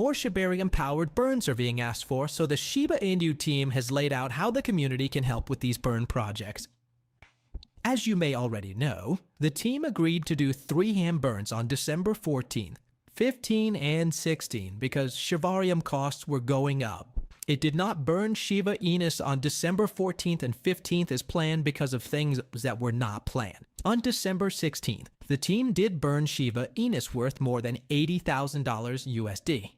More Shibarium-powered burns are being asked for, so the Shiba Inu team has laid out how the community can help with these burn projects. As you may already know, the team agreed to do 3 hand burns on December 14th, 15, and 16 because Shibarium costs were going up. It did not burn Shiba Inus on December 14th and 15th as planned because of things that were not planned. On December 16th, the team did burn Shiba Inus worth more than $80,000 USD.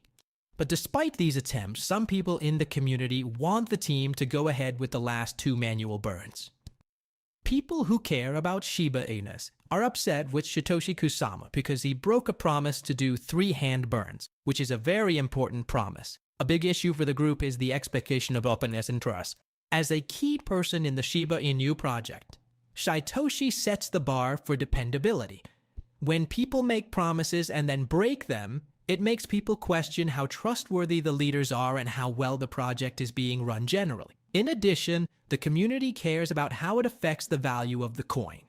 But despite these attempts, some people in the community want the team to go ahead with the last 2 manual burns. People who care about Shiba Inus are upset with Satoshi Kusama because he broke a promise to do 3 hand burns, which is a very important promise. A big issue for the group is the expectation of openness and trust. As a key person in the Shiba Inu project, Satoshi sets the bar for dependability. When people make promises and then break them, it makes people question how trustworthy the leaders are and how well the project is being run generally. In addition, the community cares about how it affects the value of the coin.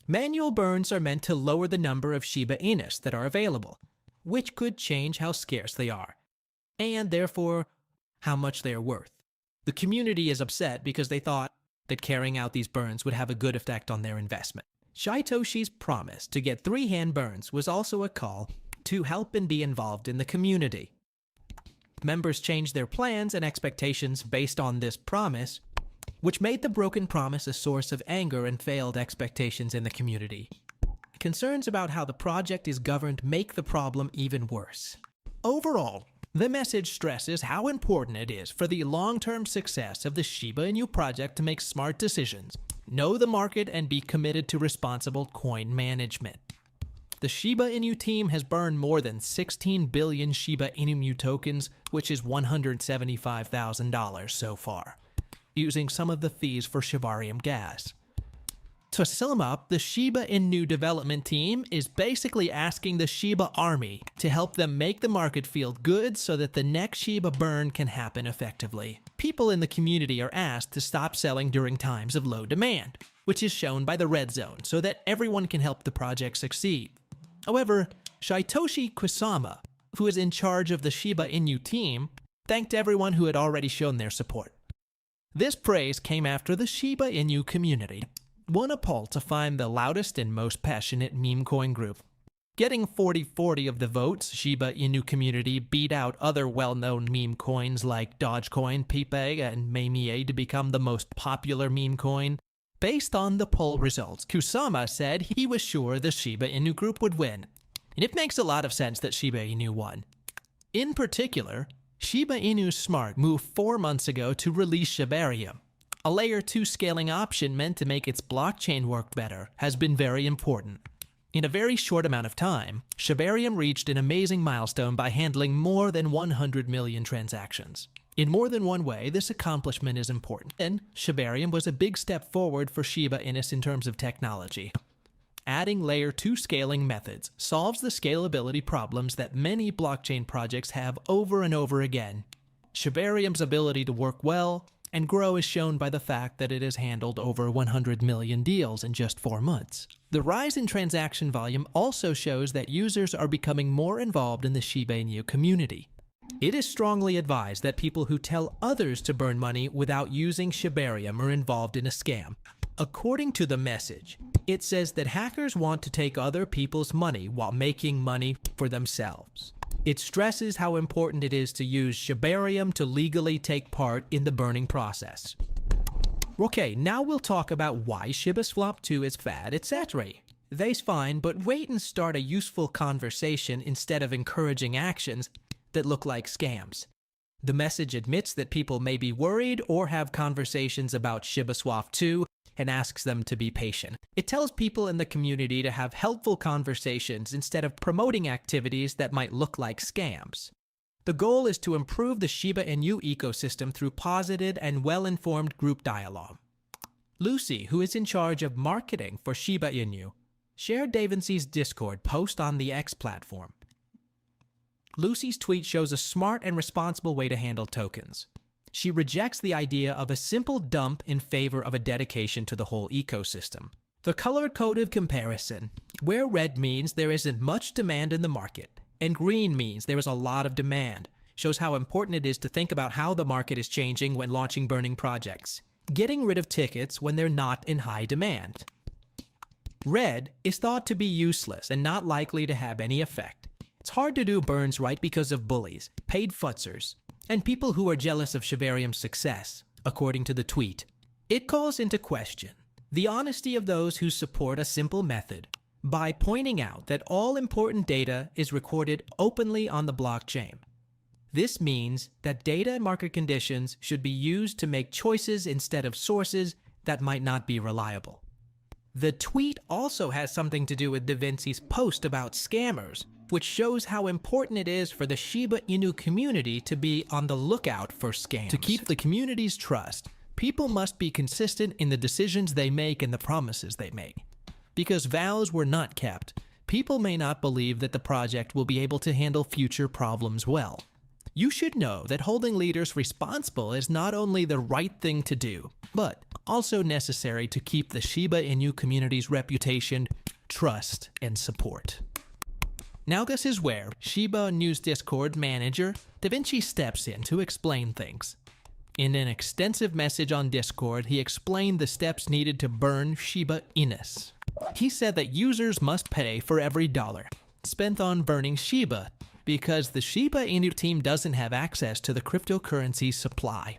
Manual burns are meant to lower the number of Shiba Inus that are available, which could change how scarce they are, and therefore how much they are worth. The community is upset because they thought that carrying out these burns would have a good effect on their investment. Shatoshi's promise to get 3 hand burns was also a call to help and be involved in the community. Members changed their plans and expectations based on this promise, which made the broken promise a source of anger and failed expectations in the community. Concerns about how the project is governed make the problem even worse. Overall, the message stresses how important it is for the long-term success of the Shiba Inu project to make smart decisions, know the market, and be committed to responsible coin management. The Shiba Inu team has burned more than 16 billion Shiba Inu tokens, which is $175,000 so far, using some of the fees for Shibarium gas. To sum up, the Shiba Inu development team is basically asking the Shiba army to help them make the market feel good so that the next Shiba burn can happen effectively. People in the community are asked to stop selling during times of low demand, which is shown by the red zone so that everyone can help the project succeed. However, Satoshi Kusama, who is in charge of the Shiba Inu team, thanked everyone who had already shown their support. This praise came after the Shiba Inu community won a poll to find the loudest and most passionate meme coin group. Getting 40-40 of the votes, Shiba Inu community beat out other well-known meme coins like Dogecoin, Pepe, and Mamie to become the most popular meme coin. Based on the poll results, Kusama said he was sure the Shiba Inu group would win, and it makes a lot of sense that Shiba Inu won. In particular, Shiba Inu Smart moved 4 months ago to release Shibarium. A layer 2 scaling option meant to make its blockchain work better has been very important. In a very short amount of time, Shibarium reached an amazing milestone by handling more than 100 million transactions. In more than one way, this accomplishment is important, and Shibarium was a big step forward for Shiba Inus in terms of technology. Adding layer 2 scaling methods solves the scalability problems that many blockchain projects have over and over again. Shibarium's ability to work well and grow is shown by the fact that it has handled over 100 million deals in just 4 months. The rise in transaction volume also shows that users are becoming more involved in the Shiba Inu community. It is strongly advised that people who tell others to burn money without using Shibarium are involved in a scam. According to the message, it says that hackers want to take other people's money while making money for themselves. It stresses how important it is to use Shibarium to legally take part in the burning process. Okay, now we'll talk about why Shiba Swap 2 is fad, etc. They's fine, but wait and start a useful conversation instead of encouraging actions that look like scams. The message admits that people may be worried or have conversations about Shiba Swap 2 and asks them to be patient. It tells people in the community to have helpful conversations instead of promoting activities that might look like scams. The goal is to improve the Shiba Inu ecosystem through positive and well-informed group dialogue. Lucy, who is in charge of marketing for Shiba Inu, shared Davincy's Discord post on the X platform. Lucy's tweet shows a smart and responsible way to handle tokens. She rejects the idea of a simple dump in favor of a dedication to the whole ecosystem. The color-coded comparison, where red means there isn't much demand in the market, And green means there is a lot of demand. Shows how important it is to think about how the market is changing when launching burning projects. Getting rid of tickets when they're not in high demand. Red is thought to be useless and not likely to have any effect. It's hard to do burns right because of bullies, paid futzers, and people who are jealous of Shibarium's success, according to the tweet. It calls into question the honesty of those who support a simple method by pointing out that all important data is recorded openly on the blockchain. This means that data and market conditions should be used to make choices instead of sources that might not be reliable. The tweet also has something to do with Da Vinci's post about scammers, which shows how important it is for the Shiba Inu community to be on the lookout for scams. To keep the community's trust, people must be consistent in the decisions they make and the promises they make. Because vows were not kept, people may not believe that the project will be able to handle future problems well. You should know that holding leaders responsible is not only the right thing to do, but also necessary to keep the Shiba Inu community's reputation, trust, and support. Now this is where Shiba Inu's Discord manager, Da Vinci, steps in to explain things. In an extensive message on Discord, he explained the steps needed to burn Shiba Inus. He said that users must pay for every dollar spent on burning Shiba, because the Shiba Inu team doesn't have access to the cryptocurrency supply.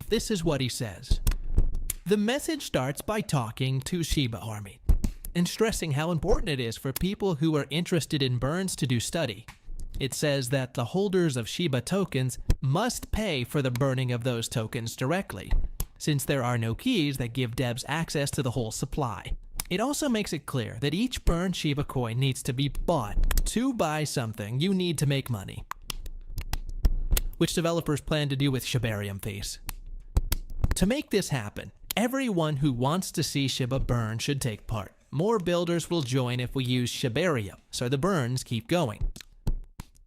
This is what he says. The message starts by talking to Shiba Army and stressing how important it is for people who are interested in burns to do study. It says that the holders of Shiba tokens must pay for the burning of those tokens directly, since there are no keys that give devs access to the whole supply. It also makes it clear that each burned Shiba coin needs to be bought. To buy something, you need to make money, which developers plan to do with Shibarium fees. To make this happen, everyone who wants to see Shiba burn should take part. More builders will join if we use Shibarium, so the burns keep going.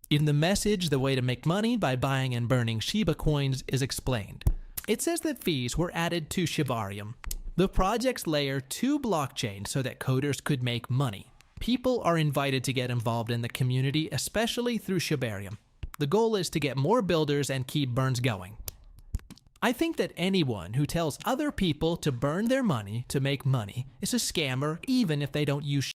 In the message, the way to make money by buying and burning Shiba coins is explained. It says that fees were added to Shibarium, the project's layer 2 blockchain, so that coders could make money. People are invited to get involved in the community, especially through Shibarium. The goal is to get more builders and keep burns going. I think that anyone who tells other people to burn their money to make money is a scammer, even if they don't use